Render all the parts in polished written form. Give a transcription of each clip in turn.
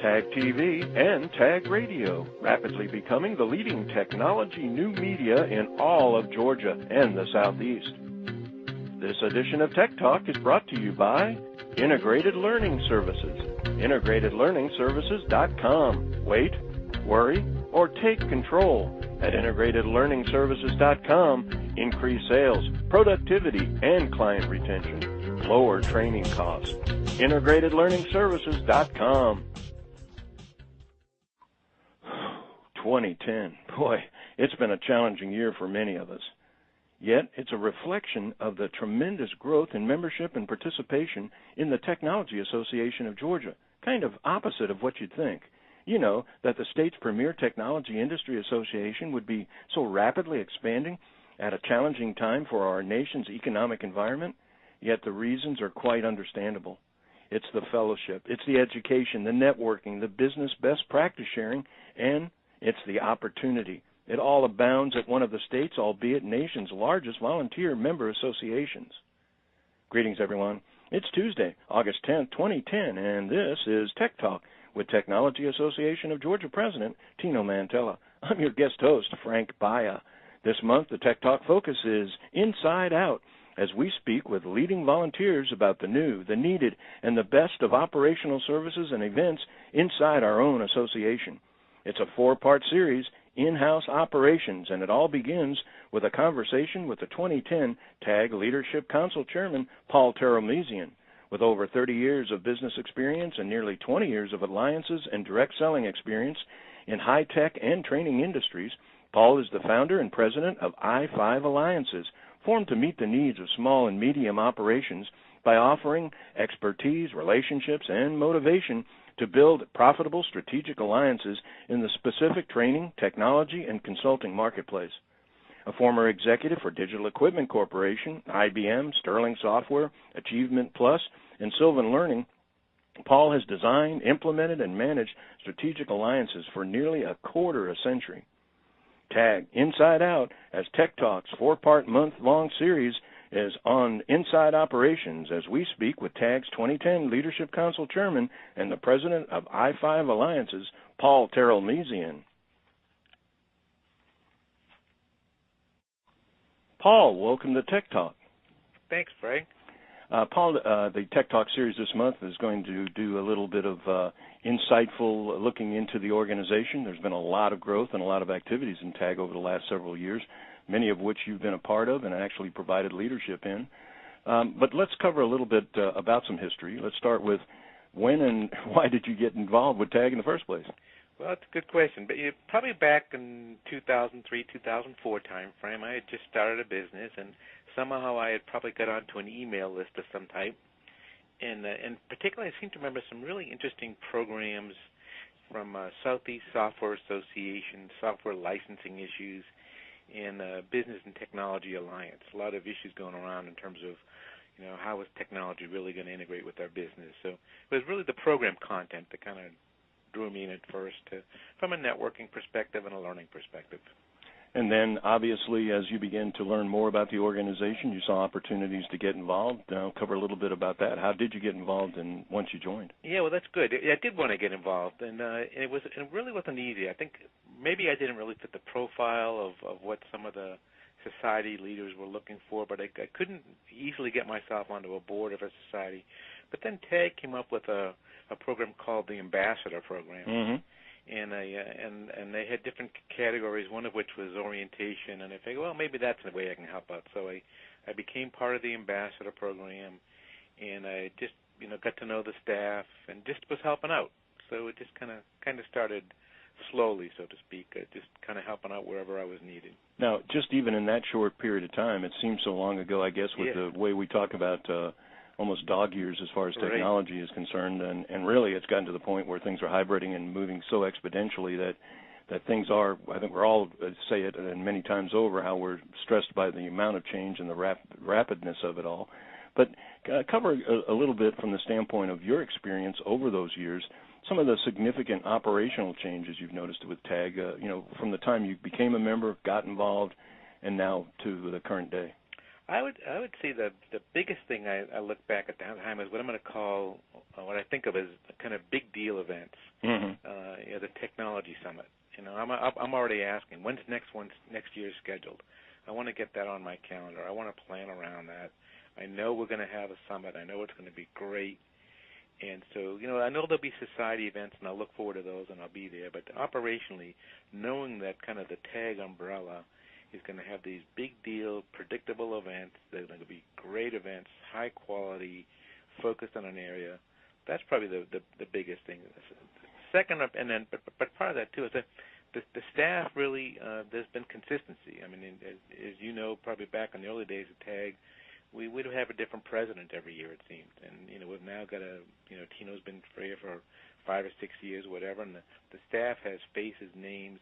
Tag TV, and Tag Radio, rapidly becoming the leading technology new media in all of Georgia and the Southeast. This edition of Tech Talk is brought to you by Integrated Learning Services, integratedlearningservices.com. Wait, worry, or take control at integratedlearningservices.com. Increase sales, productivity, and client retention. Lower training costs. integratedlearningservices.com. 2010. Boy, it's been a challenging year for many of us. Yet, it's a reflection of the tremendous growth in membership and participation in the Technology Association of Georgia, kind of opposite of what you'd think. You know, that the state's premier technology industry association would be so rapidly expanding at a challenging time for our nation's economic environment, yet the reasons are quite understandable. It's the fellowship, it's the education, the networking, the business best practice sharing, and it's the opportunity. It all abounds at one of the state's, albeit nation's, largest volunteer member associations. Greetings, everyone. It's Tuesday, August 10th, 2010, and this is Tech Talk with Technology Association of Georgia President Tino Mantella. I'm your guest host, Frank Baia. This month, the Tech Talk focus is Inside Out, as we speak with leading volunteers about the new, the needed, and the best of operational services and events inside our own association. It's a four-part series, In-House Operations, and it all begins with a conversation with the 2010 TAG Leadership Council Chairman, Paul Terlemezian. With over 30 years of business experience and nearly 20 years of alliances and direct selling experience in high-tech and training industries, Paul is the founder and president of iFive Alliances, formed to meet the needs of small and medium operations by offering expertise, relationships, and motivation to build profitable strategic alliances in the specific training, technology, and consulting marketplace. A former executive for Digital Equipment Corporation, IBM, Sterling Software, Achievement Plus, and Sylvan Learning, Paul has designed, implemented, and managed strategic alliances for nearly a quarter century. TAG Inside Out, as Tech Talk's four-part month-long series, is on Inside Operations as we speak with TAG's 2010 Leadership Council Chairman and the President of iFive Alliances, Paul Terlemezian. Paul, welcome to Tech Talk. Thanks, Frank. Paul, the Tech Talk series this month is going to do a little bit of insightful looking into the organization. There's been a lot of growth and a lot of activities in TAG over the last several years, many of which you've been a part of and actually provided leadership in. But let's cover a little bit about some history. Let's start with when and why did you get involved with TAG in the first place? Well, that's a good question. But probably back in 2003, 2004 time frame, I had just started a business, and somehow I had probably got onto an email list of some type. And particularly, I seem to remember some really interesting programs from Southeast Software Association, software licensing issues, and Business and Technology Alliance. A lot of issues going around in terms of, you know, how is technology really going to integrate with our business. So it was really the program content that kind of drew me in at first from a networking perspective and a learning perspective. And then, obviously, as you began to learn more about the organization, you saw opportunities to get involved. Cover a little bit about that. How did you get involved once you joined? Yeah, well, that's good. I did want to get involved, and it really wasn't easy. I think maybe I didn't really fit the profile of what some of the society leaders were looking for, but I couldn't easily get myself onto a board of a society. But then TAG came up with a program called the Ambassador Program. Mm-hmm. And they had different categories, one of which was orientation, and I figured, well, maybe that's a way I can help out. So I became part of the Ambassador Program, and I just, got to know the staff and just was helping out. So it just kind of started slowly, so to speak, just kind of helping out wherever I was needed. Now, just even in that short period of time, it seems so long ago, I guess, with the way we talk about almost dog years as far as technology is concerned, and really it's gotten to the point where things are hybriding and moving so exponentially that things are, I think we're all say it and many times over, how we're stressed by the amount of change and the rapidness of it all. But cover a little bit from the standpoint of your experience over those years, some of the significant operational changes you've noticed with TAG, from the time you became a member, got involved, and now to the current day. I would say the biggest thing I look back at that time is what I'm going to call what I think of as kind of big deal events. The technology summit. I'm already asking when's next year's scheduled. I want to get that on my calendar. I want to plan around that. I know we're going to have a summit. I know it's going to be great. And so, I know there'll be society events, and I'll look forward to those, and I'll be there. But operationally, knowing that kind of the TAG umbrella is going to have these big deal, predictable events, they're going to be great events, high quality, focused on an area, that's probably the biggest thing. Second, but part of that, too, is that the staff really, there's been consistency. I mean, as you know, probably back in the early days of TAG, we would have a different president every year, it seemed. And, we've now got Tino's been here for 5 or 6 years, whatever, and the staff has faces, names,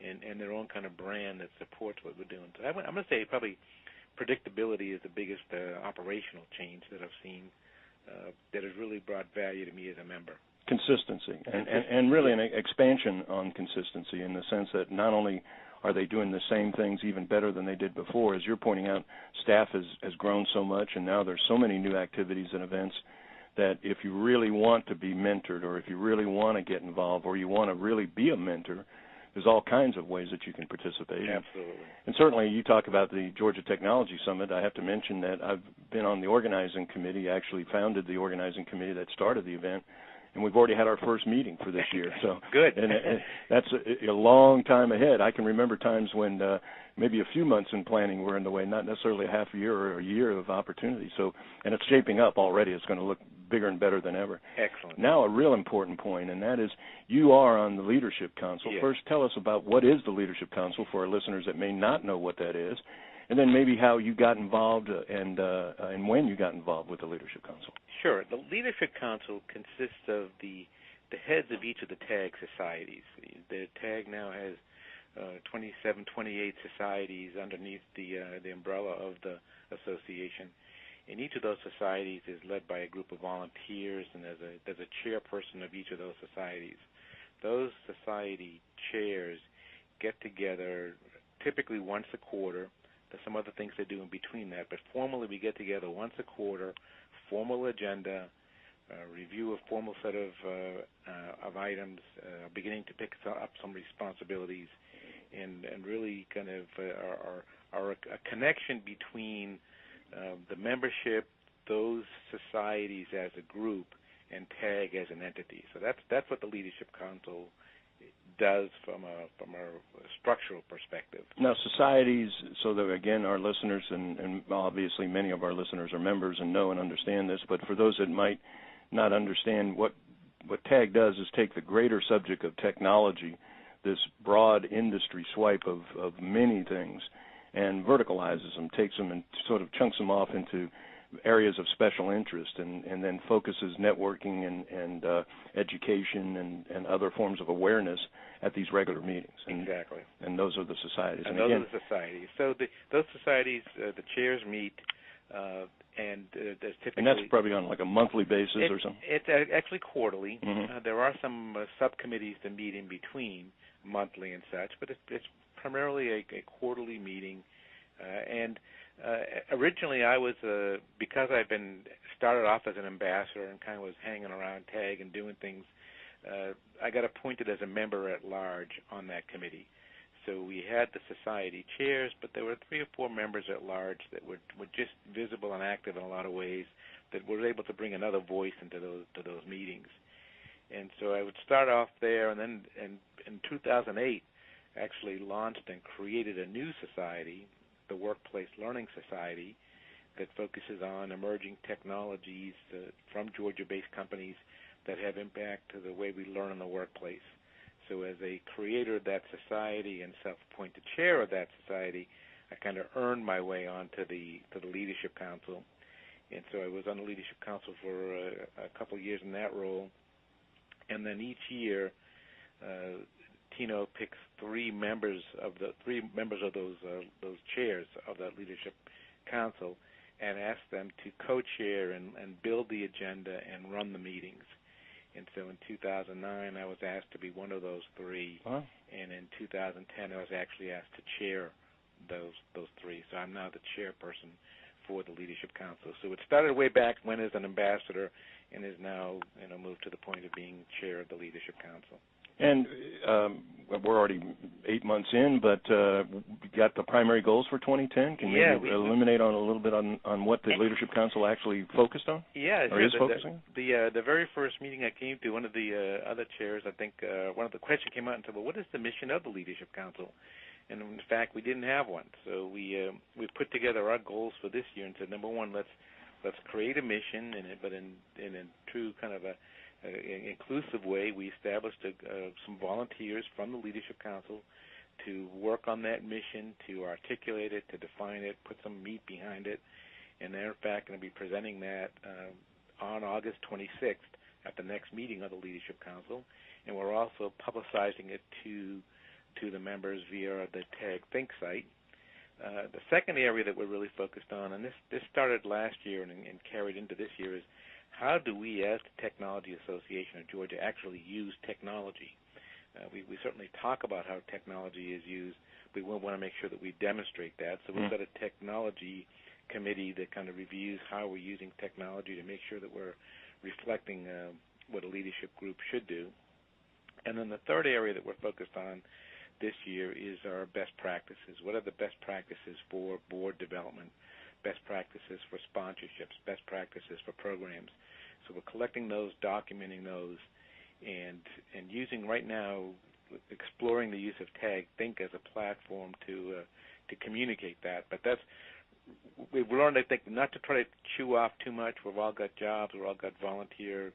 and their own kind of brand that supports what we're doing. So I'm going to say probably predictability is the biggest operational change that I've seen that has really brought value to me as a member. Consistency, and really an expansion on consistency in the sense that not only are they doing the same things even better than they did before? As you're pointing out, staff has grown so much, and now there's so many new activities and events that if you really want to be mentored, or if you really want to get involved, or you want to really be a mentor, there's all kinds of ways that you can participate. Absolutely. And certainly you talk about the Georgia Technology Summit. I have to mention that I've been on the organizing committee, actually founded the organizing committee that started the event, and we've already had our first meeting for this year. So good. And that's a long time ahead. I can remember times when maybe a few months in planning were in the way, not necessarily a half a year or a year of opportunity. So, and it's shaping up already. It's going to look bigger and better than ever. Excellent. Now a real important point, and that is you are on the Leadership Council. Yes. First, tell us about what is the Leadership Council for our listeners that may not know what that is, and then maybe how you got involved and when you got involved with the Leadership Council. Sure. The Leadership Council consists of the heads of each of the TAG societies. The TAG now has 27, 28 societies underneath the umbrella of the association. And each of those societies is led by a group of volunteers, and there's a chairperson of each of those societies. Those society chairs get together typically once a quarter. There's some other things they do in between that, but formally we get together once a quarter, formal agenda, review a formal set of items, beginning to pick up some responsibilities, and really kind of are a connection between the membership, those societies as a group, and TAG as an entity. So that's what the Leadership Council does from a structural perspective. Now, societies, so that, again, our listeners, and obviously many of our listeners are members and know and understand this, but for those that might not understand, what TAG does is take the greater subject of technology, this broad industry swipe of many things, and verticalizes them, takes them and sort of chunks them off into areas of special interest, and then focuses networking and education and other forms of awareness at these regular meetings. Exactly. And those are the societies. And those are the societies. So those societies, the chairs meet, and there's typically... And that's probably on like a monthly basis or something? It's actually quarterly. Mm-hmm. There are some subcommittees that meet in between, monthly and such, but it's primarily a quarterly meeting. Originally I was, because I've been started off as an ambassador and kind of was hanging around TAG and doing things, I got appointed as a member at large on that committee. So we had the society chairs, but there were 3 or 4 members at large that were just visible and active in a lot of ways, that were able to bring another voice into those meetings. And so I would start off there, and then in 2008 actually launched and created a new society, the Workplace Learning Society, that focuses on emerging technologies from Georgia-based companies that have impact to the way we learn in the workplace. So as a creator of that society and self-appointed chair of that society, I kind of earned my way onto the Leadership Council. And so I was on the Leadership Council for a couple of years in that role. And then each year, Tino picks 3 members of those chairs of that Leadership Council and asks them to co-chair and build the agenda and run the meetings. And so in 2009, I was asked to be one of those 3, wow. And in 2010, I was actually asked to chair those 3. So I'm now the chairperson for the Leadership Council. So it started way back when as an ambassador and is now moved to the point of being chair of the Leadership Council. And we're already 8 months in, but got the primary goals for 2010. Can you illuminate on a little bit on what the Leadership Council actually focused on? Yeah, or is focusing? The very first meeting I came to, one of the other chairs, I think one of the questions came out and said, well, what is the mission of the Leadership Council? And in fact, we didn't have one. So we put together our goals for this year and said, number one, let's create a mission, but in a true kind of a inclusive way. We established some volunteers from the Leadership Council to work on that mission, to articulate it, to define it, put some meat behind it, and they're in fact going to be presenting that on August 26th at the next meeting of the Leadership Council, and we're also publicizing it to the members via the TAG Think site. The second area that we're really focused on, and this started last year and carried into this year, is how do we, as the Technology Association of Georgia, actually use technology? We certainly talk about how technology is used. We want to make sure that we demonstrate that. So we've got a technology committee that kind of reviews how we're using technology to make sure that we're reflecting what a leadership group should do. And then the third area that we're focused on this year is our best practices. What are the best practices for board development, best practices for sponsorships, best practices for programs? So we're collecting those, documenting those, and using right now, exploring the use of TAG Think as a platform to communicate that. But we've learned, I think, not to try to chew off too much. We've all got jobs. We've all got volunteer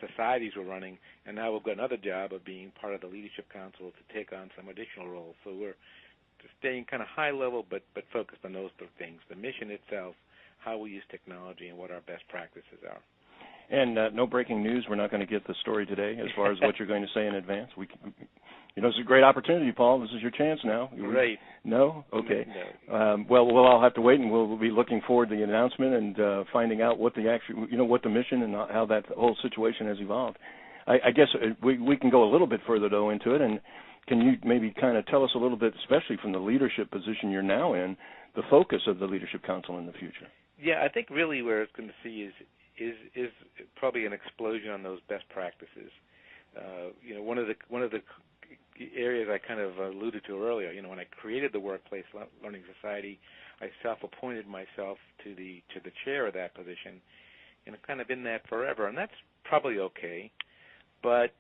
societies we're running, and now we've got another job of being part of the Leadership Council to take on some additional roles. So we're staying kind of high level, but focused on those three things: the mission itself, how we use technology, and what our best practices are. And no breaking news. We're not going to get the story today as far as what you're going to say in advance. It's a great opportunity, Paul. This is your chance now. Right. No? Okay. No. Well, we'll all have to wait, and we'll be looking forward to the announcement and finding out what what the mission and how that whole situation has evolved. I guess we can go a little bit further, though, into it. And can you maybe kind of tell us a little bit, especially from the leadership position you're now in, the focus of the Leadership Council in the future? Yeah, I think really where it's going to see is probably an explosion on those best practices. One of the areas I kind of alluded to earlier, when I created the Workplace Learning Society, I self-appointed myself to the chair of that position, and I've kind of been that forever, and that's probably okay, but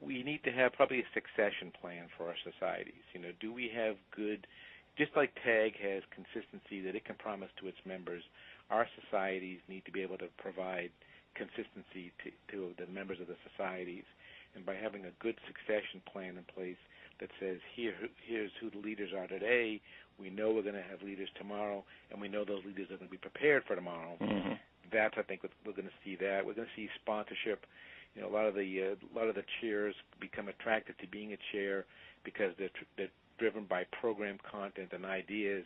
we need to have probably a succession plan for our societies. Do we have good, just like TAG has consistency that it can promise to its members, our societies need to be able to provide consistency to the members of the societies. And by having a good succession plan in place that says, here's who the leaders are today, we know we're going to have leaders tomorrow, and we know those leaders are going to be prepared for tomorrow. Mm-hmm. That's, I think, we're going to see that. We're going to see sponsorship. A lot of the chairs become attracted to being a chair because they're driven by program content and ideas,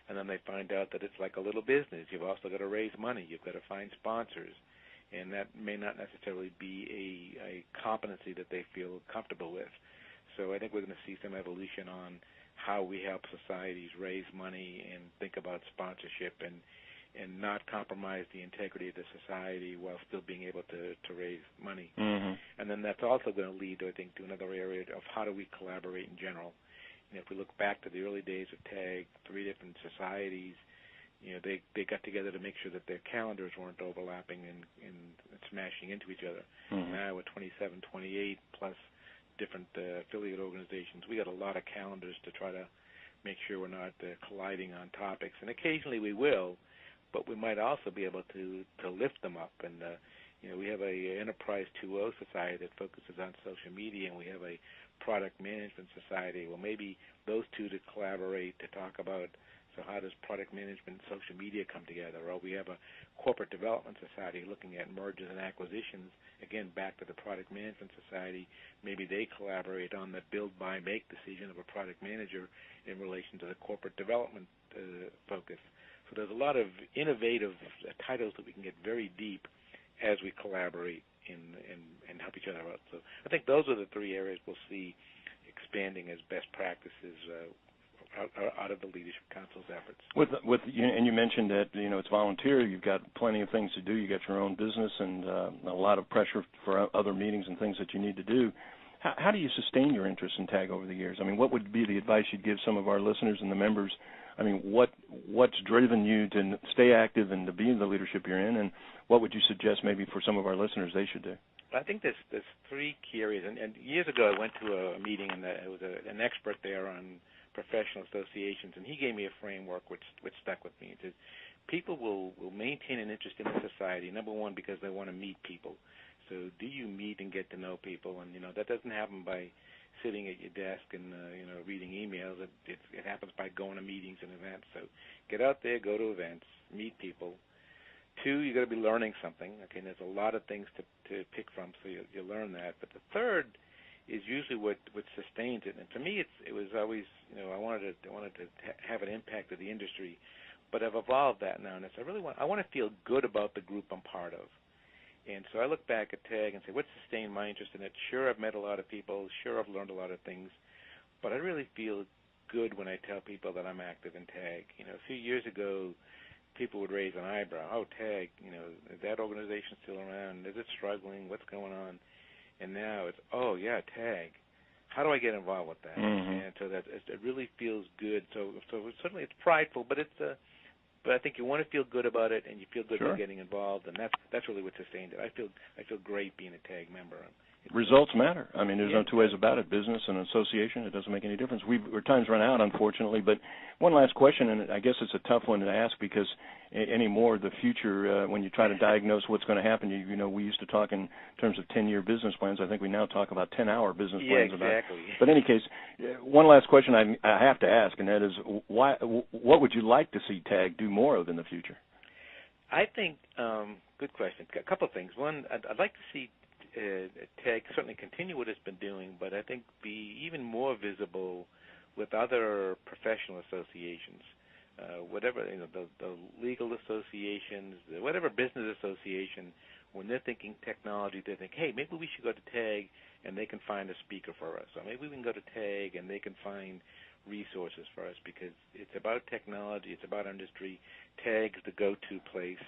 and then they find out that it's like a little business. You've also got to raise money. You've got to find sponsors. And that may not necessarily be a competency that they feel comfortable with. So I think we're going to see some evolution on how we help societies raise money and think about sponsorship and not compromise the integrity of the society while still being able to raise money. Mm-hmm. And then that's also going to lead, I think, to another area of how do we collaborate in general. If we look back to the early days of TAG, 3 different societies, they got together to make sure that their calendars weren't overlapping and smashing into each other. Mm-hmm. Now with 27, 28 plus different affiliate organizations, we got a lot of calendars to try to make sure we're not colliding on topics. And occasionally we will, but we might also be able to lift them up. And we have a Enterprise 2.0 society that focuses on social media, and we have a product management society. Well, maybe those two to collaborate to talk about, so how does product management and social media come together? Or we have a corporate development society looking at mergers and acquisitions. Again, back to the product management society, maybe they collaborate on the build, buy, make decision of a product manager in relation to the corporate development focus. So there's a lot of innovative titles that we can get very deep as we collaborate and help each other out. So I think those are the 3 areas we'll see expanding as best practices out of the Leadership Council's efforts. And you mentioned that it's volunteer. You've got plenty of things to do. You got your own business and a lot of pressure for other meetings and things that you need to do. How do you sustain your interest in TAG over the years? I mean, what would be the advice you'd give some of our listeners and the members? I mean, what's driven you to stay active and to be in the leadership you're in, and what would you suggest maybe for some of our listeners they should do? I think there's three key areas. And years ago, I went to a meeting, and it was an expert there on professional associations, and he gave me a framework which stuck with me. It says people will maintain an interest in the society, number one, because they want to meet people. So do you meet and get to know people? And, that doesn't happen by sitting at your desk and, reading emails. It happens by going to meetings and events. So get out there, go to events, meet people. Two, you got to be learning something. Okay, and there's a lot of things to pick from, so you learn that. But the third is usually what sustains it. And for me, it was always, I wanted to have an impact of the industry, but I've evolved that now, and I want to feel good about the group I'm part of. And so I look back at TAG and say, what sustained my interest in it? Sure, I've met a lot of people. Sure, I've learned a lot of things. But I really feel good when I tell people that I'm active in TAG. A few years ago, people would raise an eyebrow. Oh, TAG, is that organization still around? Is it struggling? What's going on? And now it's, oh, yeah, TAG. How do I get involved with that? Mm-hmm. And so that it really feels good. So certainly it's prideful, but but I think you want to feel good about it, and you feel good about getting involved, and that's really what sustained it. I feel great being a TAG member. Results matter. I mean, there's no two ways about it. Business and association, it doesn't make any difference. Our time's run out, unfortunately. But one last question, and I guess it's a tough one to ask because anymore the future, when you try to diagnose what's going to happen, we used to talk in terms of 10-year business plans. I think we now talk about 10-hour business plans. Yeah, exactly. But in any case, one last question I have to ask, and that is, what would you like to see TAG do more of in the future? I think, good question. A couple of things. One, I'd like to see TAG certainly continue what it's been doing, but I think be even more visible with other professional associations, whatever, the legal associations, whatever business association, when they're thinking technology, they think, hey, maybe we should go to TAG and they can find a speaker for us, or maybe we can go to TAG and they can find resources for us, because it's about technology, it's about industry. TAG's the go-to place.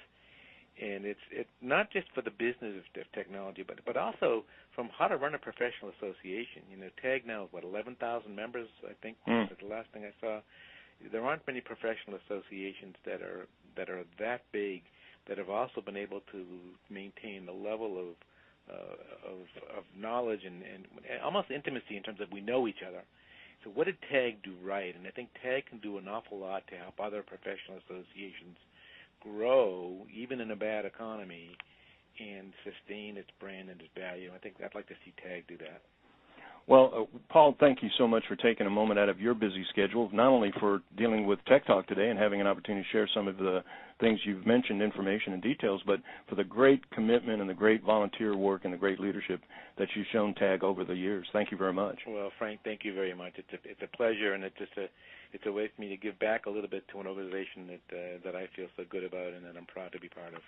And it's not just for the business of technology, but also from how to run a professional association. TAG now is, 11,000 members, I think, that's the last thing I saw. There aren't many professional associations that are that big that have also been able to maintain the level of knowledge and almost intimacy in terms of we know each other. So what did TAG do right? And I think TAG can do an awful lot to help other professional associations grow, even in a bad economy, and sustain its brand and its value. I think I'd like to see TAG do that. Well, Paul, thank you so much for taking a moment out of your busy schedule, not only for dealing with Tech Talk today and having an opportunity to share some of the things you've mentioned, information and details, but for the great commitment and the great volunteer work and the great leadership that you've shown TAG over the years. Thank you very much. Well, Frank, thank you very much. It's a pleasure, and it's a way for me to give back a little bit to an organization that I feel so good about and that I'm proud to be part of.